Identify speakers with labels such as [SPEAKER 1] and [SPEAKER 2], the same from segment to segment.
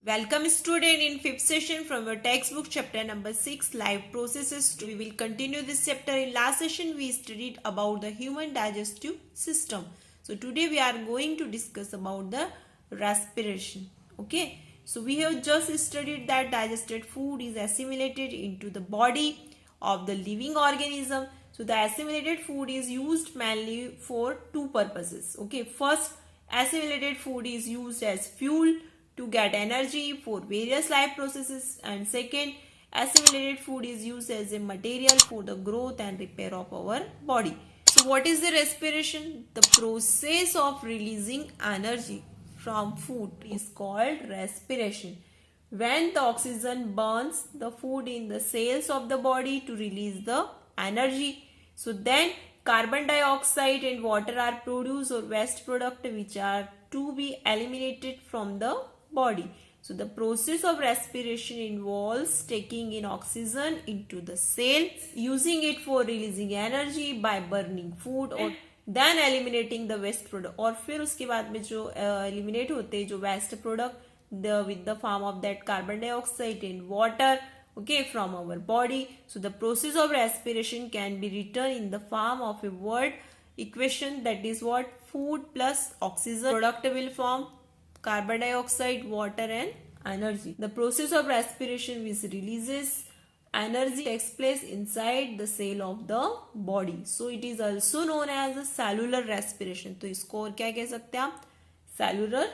[SPEAKER 1] Welcome student in fifth session from your textbook chapter number 6 life processes. We will continue this chapter. In last session we studied about the human digestive system. So today we are going to discuss about the respiration. Okay. So we have just studied that digested food is assimilated into the body of the living organism. So the assimilated food is used mainly for two purposes. Okay. First, assimilated food is used as fuel to get energy for various life processes, and second, assimilated food is used as a material for the growth and repair of our body. So what is the respiration? The process of releasing energy from food is called respiration. When the oxygen burns the food in the cells of the body to release the energy, so then carbon dioxide and water are produced or waste product which are to be eliminated from the body. So the process of respiration involves taking in oxygen into the cell, using it for releasing energy by burning food और then eliminating the waste product. और फिर उसके बाद में जो eliminate होते हैं जो waste product with the form of that carbon dioxide and water, okay, from our body. So the process of respiration can be written in the form of a word equation, that is what food plus oxygen product will form carbon dioxide, water and energy. The process of respiration which releases energy takes place inside the cell of the body. So it is also known as a cellular respiration. तो इसको और क्या कह सकते हैं आप? Cellular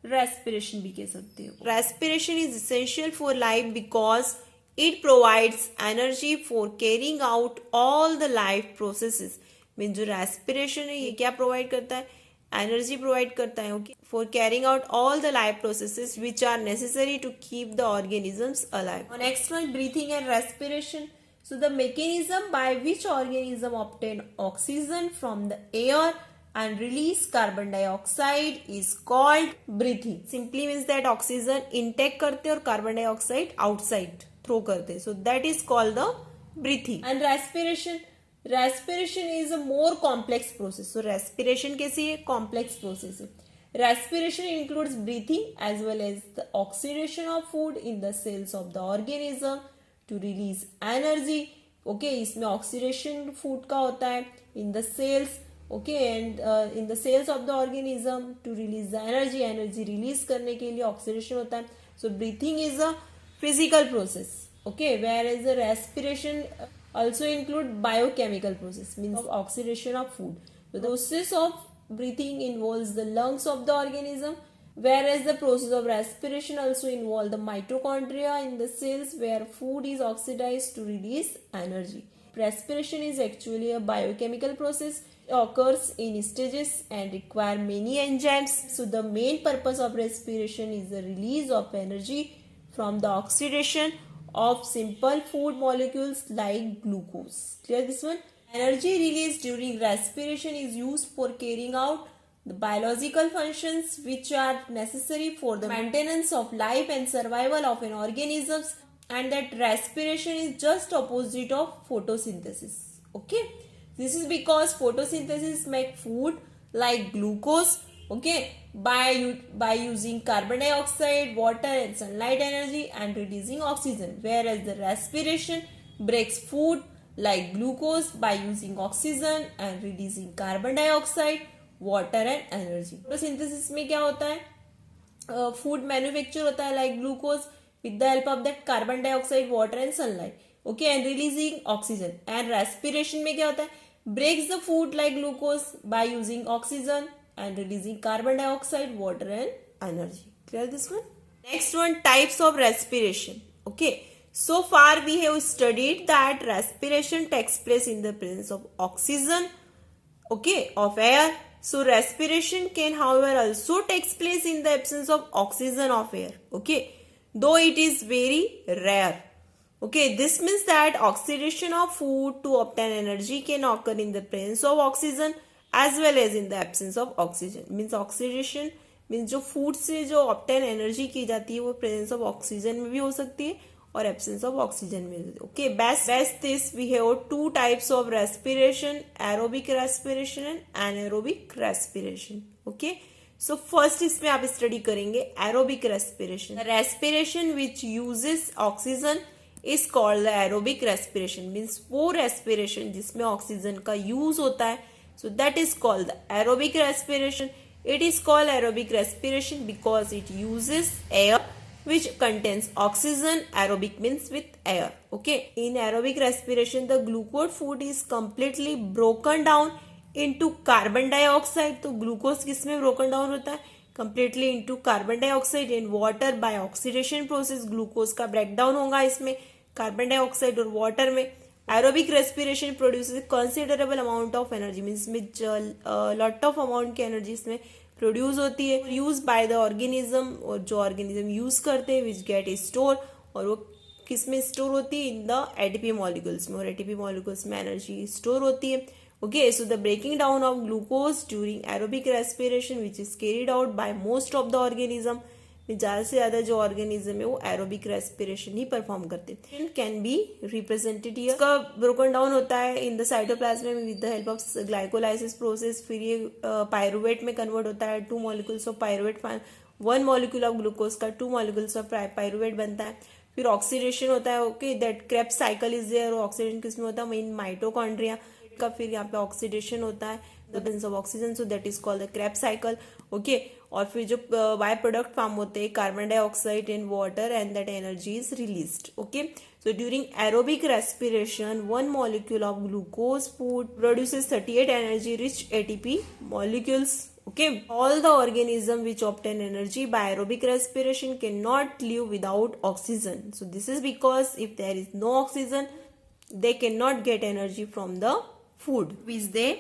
[SPEAKER 1] respiration भी कह सकते हो. Respiration is essential for life because it provides energy for carrying out all the life processes. Mean जो respiration है ये क्या provide करता है? एनर्जी प्रोवाइड करता है for carrying out all the life processes which are necessary to keep the organisms alive. Next one, breathing and respiration. So the mechanism by which organism obtain oxygen from the air and release carbon dioxide is called breathing. Simply means that oxygen intake करते और carbon dioxide outside throw करते. So that is called the breathing. And respiration. Respiration is a more complex process. So respiration कैसी है? Complex process है. Respiration includes breathing as well as the oxidation of food in the cells of the organism to release energy. Okay, इसमें oxidation food का होता है in the cells. Okay, and in the cells of the organism to release the energy. Energy release करने के लिए oxidation होता है. So breathing is a physical process. Okay, whereas the respiration also include biochemical process, means of oxidation of food. So the process of breathing involves the lungs of the organism, whereas the process of respiration also involves the mitochondria in the cells where food is oxidized to release energy. Respiration is actually a biochemical process. It occurs in stages and require many enzymes. So the main purpose of respiration is the release of energy from the oxidation of simple food molecules like glucose. Clear this one? Energy released during respiration is used for carrying out the biological functions which are necessary for the maintenance of life and survival of an organism, and that respiration is just opposite of photosynthesis. Okay, this is because photosynthesis make food like glucose, okay, by using carbon dioxide, water and sunlight energy and releasing oxygen, whereas the respiration breaks food like glucose by using oxygen and releasing carbon dioxide, water and energy. Photosynthesis में क्या होता है? Food manufacture होता है like glucose with the help of that carbon dioxide, water and sunlight, okay, and releasing oxygen. And respiration में क्या होता है? Breaks the food like glucose by using oxygen and releasing carbon dioxide, water and energy. Clear this one? Next one, types of respiration. Okay, so far we have studied that respiration takes place in the presence of oxygen, okay, of air. So respiration can however also takes place in the absence of oxygen of air, okay, though it is very rare. Okay, this means that oxidation of food to obtain energy can occur in the presence of oxygen as well as in the absence of oxygen. Means oxidation means जो food से जो obtain energy की जाती है वो presence of oxygen में भी हो सकती है और absence of oxygen में. Okay, best this we have two types of respiration, aerobic respiration and anaerobic respiration. Okay, so first इसमें आप स्टडी करेंगे aerobic respiration. Respiration which uses oxygen is called the aerobic respiration. Means वो respiration जिसमें oxygen का use होता है, so that is called the aerobic respiration. It is called aerobic respiration because it uses air which contains oxygen. Aerobic means with air. Okay. In aerobic respiration, the glucose food is completely broken down into carbon dioxide. तो glucose किसमें broken down होता है? Completely into carbon dioxide and water by oxidation process. Glucose का breakdown होगा इसमें carbon dioxide और water में. Aerobic respiration produces considerable amount of energy. Means में lot of amount की energy इसमें प्रोड्यूस होती है. यूज बाय द ऑर्गेनिज्म, और जो ऑर्गेनिज्म यूज करते हैं विच गेट स्टोर, और वो किस में स्टोर होती है? इन द एटीपी मॉलिक्यूल्स में, और एटीपी मॉलिक्यूल्स में एनर्जी स्टोर होती है. Okay, so the breaking down of glucose during aerobic respiration which is carried out by most of the organism. ज्यादा से ज्यादा जो ऑर्गेनिज्म है वो एरोबिक रेस्पिरेशन ही परफॉर्म करते हैं. Can be represented here. इसका ब्रोकन डाउन होता है इन द साइटोप्लाज्म में with the help of glycolysis process. फिर ये पायरुवेट में कन्वर्ट होता है. 2 molecules of pyruvate, 1 molecule of glucose का 2 मॉलिक्यूल्स ऑफ पायरुवेट बनता है. फिर ऑक्सीडेशन होता है. Okay, that Krebs cycle is there. Oxidation किसमें होता है? इन माइटोकॉन्ड्रिया का. फिर यहाँ पे ऑक्सीडेशन होता है the presence of oxygen, so that is called the Krebs cycle. Okay, और फिर जो बाय प्रोडक्ट फॉर्म होते हैं carbon dioxide and water, and that energy is released. Okay, so during aerobic respiration, one molecule of glucose food produces 38 energy rich ATP molecules. Okay, all the organisms which obtain energy by aerobic respiration cannot live without oxygen. So this is because if there is no oxygen, they cannot get energy from the food which they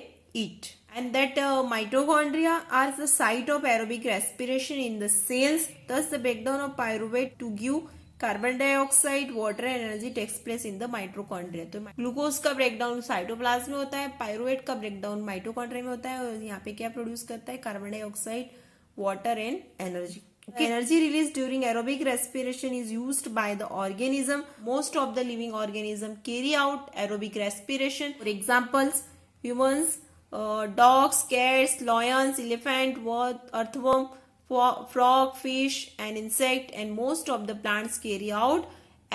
[SPEAKER 1] eat. And that mitochondria are the site of aerobic respiration in the cells. Thus the breakdown of pyruvate to give carbon dioxide, water and energy takes place in the mitochondria. तो glucose का breakdown cytoplasm में होता है, pyruvate का breakdown mitochondria में होता है, और यहाँ पे क्या प्रोड्यूस करता है? Carbon dioxide, water and energy. Energy released during aerobic respiration is used by the organism. Most of the living organism carry out aerobic respiration. For examples, humans, dogs, cats, lions, elephant, earthworm, frog, fish and insect, and most of the plants carry out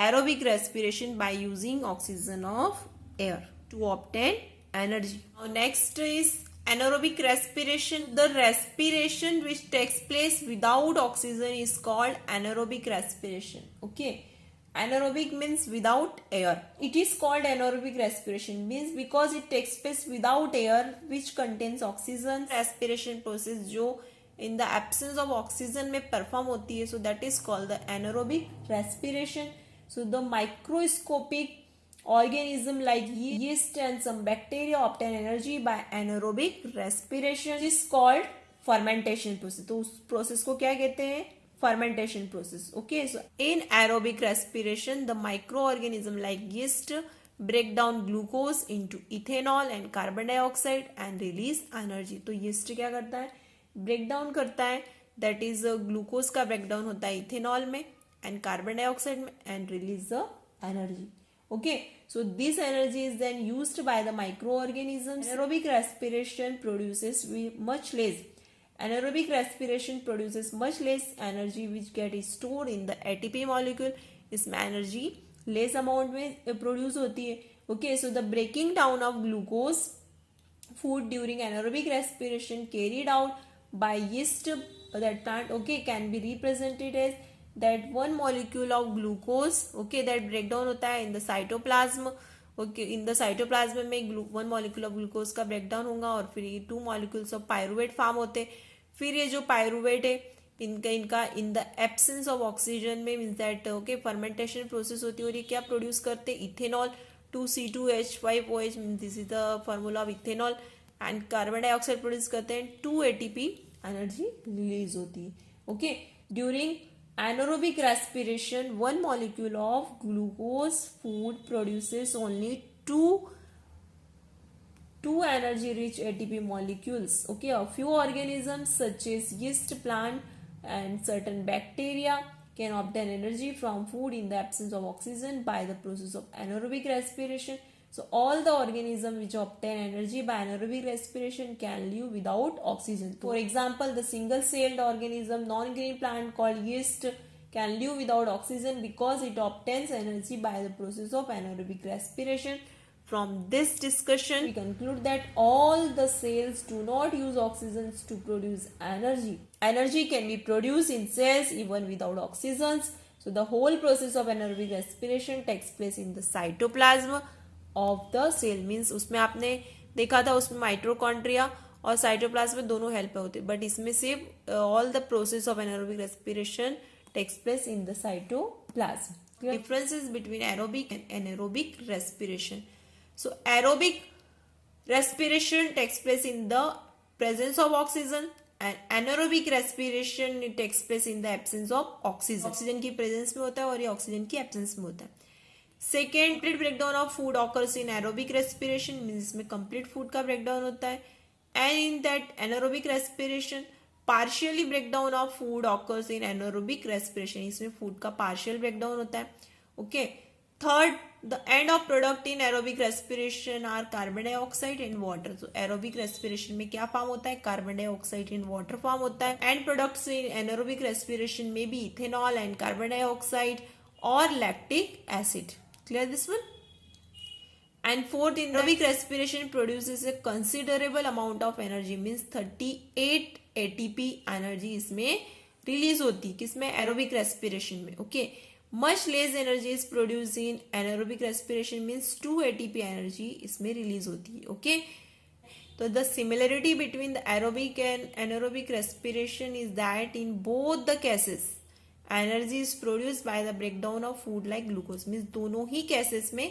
[SPEAKER 1] aerobic respiration by using oxygen of air to obtain energy. Now next is anaerobic respiration. The respiration which takes place without oxygen is called anaerobic respiration. Okay, anaerobic means without air. It is called anaerobic respiration means because it takes place without air which contains oxygen. Respiration process जो in the absence of oxygen में perform होती है, so that is called the anaerobic respiration. So the microscopic organism like yeast and some bacteria obtain energy by anaerobic respiration. This is called fermentation process. तो उस process को क्या कहते हैं? Fermentation process. Okay, so in aerobic respiration the microorganism like yeast break down glucose into ethanol and carbon dioxide and release energy. तो yeast क्या करता है? ब्रेक डाउन करता है, दैट इज ग्लूकोज का ब्रेक डाउन होता है इथेनॉल में एंड कार्बन डाइऑक्साइड में and release the energy. Okay, so this energy is then used by the microorganisms. Anaerobic respiration produces much less. Anaerobic respiration produces much less energy which get stored in the ATP molecule. इसमें energy less amount में produce होती है. Okay, so the breaking down of glucose food during anaerobic respiration carried out by yeast that plant, okay, can be represented as that one molecule of glucose, okay, that breakdown होता है in the cytoplasm. okay, in the cytoplasm में one molecule of glucose का breakdown होगा और फिर ये 2 molecules of pyruvate form होते. फिर ये जो pyruvate है इनका in the absence of oxygen में means that okay fermentation process होती है और ये क्या produce करते? Ethanol. 2C2H5OH, this is the formula of ethanol, and carbon dioxide produce करते हैं. 2 ATP एनर्जी रिलीज होती है. Okay, during anaerobic respiration one molecule of glucose food produces only two energy rich ATP molecules. Okay, a few organisms such as yeast plant and certain bacteria can obtain energy from food in the absence of oxygen by the process of anaerobic respiration. So all the organisms which obtain energy by anaerobic respiration can live without oxygen. For example, the single-celled organism, non-green plant called yeast, can live without oxygen because it obtains energy by the process of anaerobic respiration. From this discussion, we conclude that all the cells do not use oxygen to produce energy. Energy can be produced in cells even without oxygens. So the whole process of anaerobic respiration takes place in the cytoplasm of the cell. Means उसमें आपने देखा था उसमें mitochondria और cytoplasm दोनों help होते हैं, but इसमें सिर्फ all the process of anaerobic respiration takes place in the cytoplasm. Differences between aerobic and anaerobic respiration. So aerobic respiration takes place in the presence of oxygen and anaerobic respiration it takes place in the absence of oxygen. Oxygen की presence में होता है और ये oxygen की absence में होता है. Second, complete breakdown of food occurs in aerobic respiration, means इसमें कंप्लीट फूड का ब्रेकडाउन होता है. And in that anaerobic respiration partially breakdown of food occurs in anaerobic respiration, इसमें फूड का पार्शियल ब्रेकडाउन होता है. Okay. Third, the end of product in aerobic respiration are carbon dioxide and water. तो aerobic respiration में क्या form होता है? Carbon dioxide in water form होता है. And products in anaerobic respiration में भी इथेनॉल एंड कार्बन डाइऑक्साइड और lactic acid. Clear this one? And fourth, anaerobic respiration produces a considerable amount of energy, means 38 ATP energy इसमें release होती है. किसमें? Aerobic respiration में. Okay. Much less energy is produce in anaerobic respiration, means 2 ATP energy इसमें release होती है. Okay. तो the similarity between the aerobic and anaerobic respiration is that in both the cases energy is produce by the breakdown of food like glucose, means दोनों ही cases में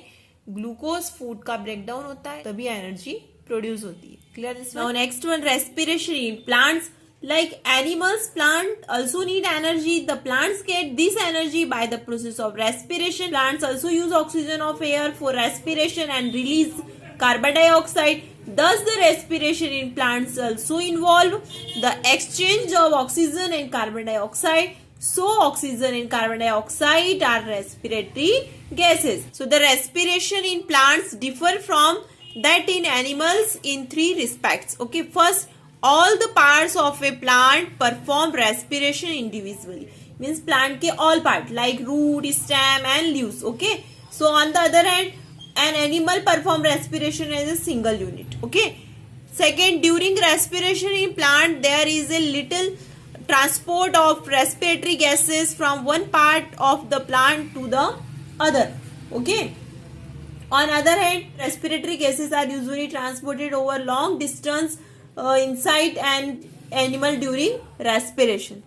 [SPEAKER 1] glucose food का breakdown होता है तभी energy produce होती है. Clear this? Now next one, respiration in plants. Like animals, plants also need energy. The plants get this energy by the process of respiration. Plants also use oxygen of air for respiration and release carbon dioxide. Thus, the respiration in plants also involve the exchange of oxygen and carbon dioxide. So, oxygen and carbon dioxide are respiratory gases. So, the respiration in plants differ from that in animals in 3 respects. Okay, first, all the parts of a plant perform respiration individually, means plant ke all part like root, stem and leaves. Okay, so on the other hand an animal perform respiration as a single unit. Okay. Second, during respiration in plant there is a little transport of respiratory gases from one part of the plant to the other. Okay. On other hand, respiratory gases are usually transported over long distance inside an animal during respiration.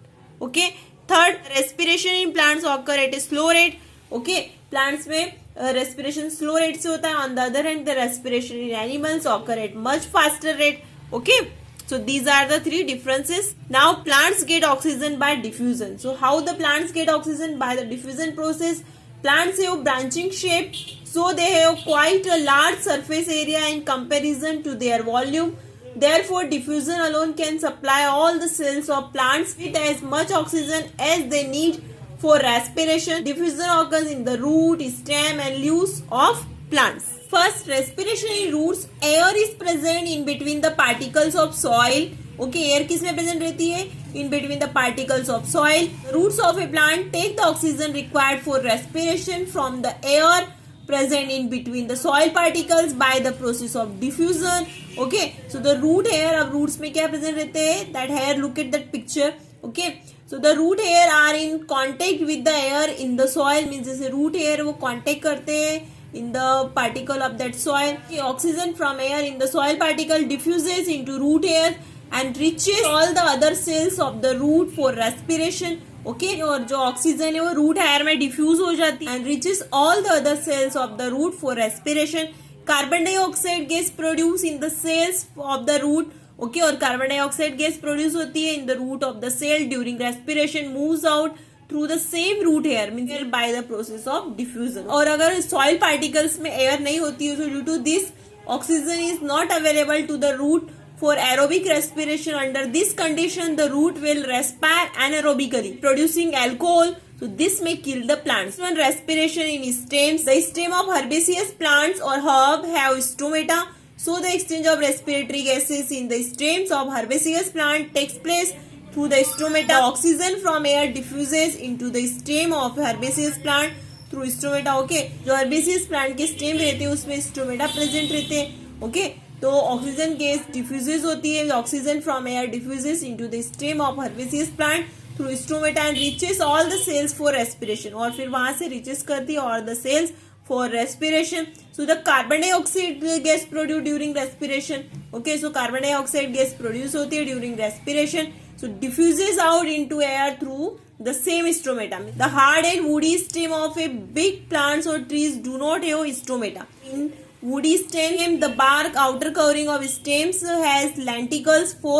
[SPEAKER 1] Okay. Third, respiration in plants occur at a slow rate. Okay, plants में respiration slow rate से होता है. On the other hand, the respiration in animals occur at much faster rate. Okay, so these are the 3 differences. Now plants get oxygen by diffusion. So how the plants get oxygen? By the diffusion process. Plants have branching shape, so they have quite a large surface area in comparison to their volume. Therefore, diffusion alone can supply all the cells of plants with as much oxygen as they need for respiration. Diffusion occurs in the root, stem and leaves of plants. First, respiration in roots. Air is present in between the particles of soil. Okay, air किसमें present रहती है? In between the particles of soil. Roots of a plant take the oxygen required for respiration from the air present in between the soil particles by the process of diffusion. Okay, so the root hair, अब roots में क्या present रहते हैं? That hair, look at that picture. Okay, so the root hair are in contact with the air in the soil, means जैसे root hair वो contact करते हैं in the particle of that soil. Okay, oxygen from air in the soil particle diffuses into root hair and reaches all the other cells of the root for respiration. Okay और जो oxygen है वो root hair में diffuse हो जाती है and reaches all the other cells of the root for respiration. Carbon dioxide gas produce in the cells of the root. Okay, और carbon dioxide gas produce होती है in the root of the cell during respiration, moves out through the same root hair, means by the process of diffusion. और अगर soil particles में air नहीं होती है, so due to this oxygen is not available to the root for aerobic respiration. Under this condition, the root will respire anaerobically, producing alcohol So this may kill the plants. One, respiration in stems. The stem of herbaceous plants or herb have stomata. So the exchange of respiratory gases in the stems of herbaceous plant takes place through the stomata. Oxygen from air diffuses into the stem of herbaceous plant through stomata. Okay, जो herbaceous plant के stem रहते हैं उसमें stomata present रहते हैं. Okay, तो oxygen gas diffuses होती है. Oxygen from air diffuses into the stem of herbaceous plant through stomata and reaches all the cells for respiration. और फिर वहां से रीचेस करती है all the cells for respiration. So the carbon dioxide gas produce during respiration. Okay, so carbon dioxide gas produce होती है during respiration. So diffuses out into air through the same stomata. The hard and woody stem of a big plants or trees do not have stomata. In woody stem, the bark outer covering of stems has lenticles for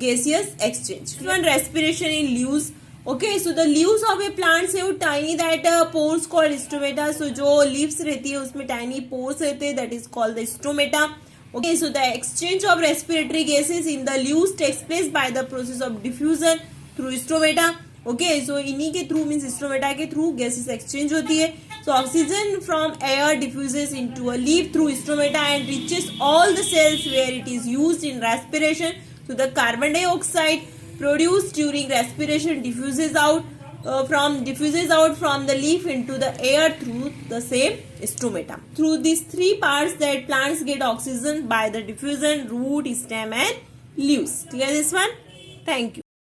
[SPEAKER 1] gaseous exchange. One, respiration in leaves. Okay, so the leaves of a plant have tiny that pores called stomata. So जो leaves रहती है उसमें tiny pores रहते हैं, that is called the stomata. Okay, so the exchange of respiratory gases in the leaves takes place by the process of diffusion through stomata. Okay, so इन्हीं के through means stomata के through gases exchange होती है. So oxygen from air diffuses into a leaf through stomata and reaches all the cells where it is used in respiration. So the carbon dioxide produced during respiration diffuses out from the leaf into the air through the same stomata. Through these three parts that plants get oxygen by the diffusion: root, stem and leaves. Clear this one? Thank you.